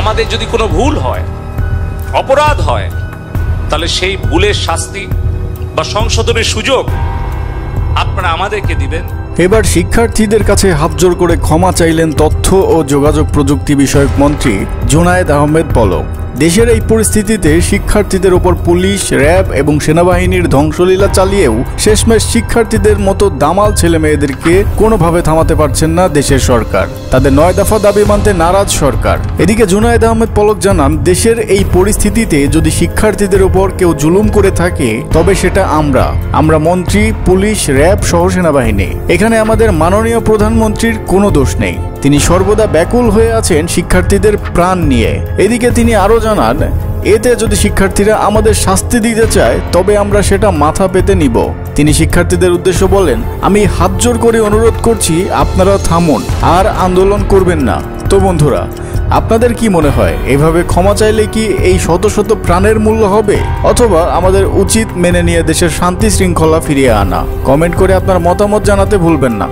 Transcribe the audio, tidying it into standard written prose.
আমাদের যদি কোনো ভুল হয়, অপরাধ হয়, তাহলে সেই ভুলের শাস্তি বা সংশোধনের সুযোগ আপনারা আমাদেরকে দিবেন। এবার শিক্ষার্থীদের কাছে হাতজোড় করে ক্ষমা চাইলেন তথ্য ও যোগাযোগ প্রযুক্তি বিষয়ক মন্ত্রী জুনায়েদ আহমেদ পলক। দেশের এই পরিস্থিতিতে শিক্ষার্থীদের উপর পুলিশ, র্যাব এবং সেনাবাহিনীর ধ্বংসলীলা চালিয়েও শেষমেশ শিক্ষার্থীদের মতো দামাল ছেলে মেয়েদেরকে কোনোভাবে থামাতে পারছেন না দেশের সরকার। তাদের 9 দফা দাবি মানতে নারাজ সরকার। এদিকে জুনায়েদ আহমেদ পলক জানান, দেশের এই পরিস্থিতিতে যদি শিক্ষার্থীদের উপর কেউ জুলুম করে থাকে তবে সেটা আমরা মন্ত্রী, পুলিশ, র্যাব সহ সেনাবাহিনী। এখানে আমাদের মাননীয় প্রধানমন্ত্রীর কোনো দোষ নেই। তিনি সর্বদা ব্যাকুল হয়ে আছেন শিক্ষার্থীদের প্রাণ নিয়ে। এদিকে তিনি আরো জানান, এতে যদি শিক্ষার্থীরা আমাদের শাস্তি দিতে চায় তবে আমরা সেটা মাথা পেতে নিব। তিনি শিক্ষার্থীদের উদ্দেশ্য বলেন, আমি হাতজোড় করে অনুরোধ করছি, আপনারা থামুন আর আন্দোলন করবেন না। তো বন্ধুরা, আপনাদের কি মনে হয়, এভাবে ক্ষমা চাইলে কি এই শত শত প্রাণের মূল্য হবে, অথবা আমাদের উচিত মেনে নিয়ে দেশের শান্তি শৃঙ্খলা ফিরিয়ে আনা? কমেন্ট করে আপনার মতামত জানাতে ভুলবেন না।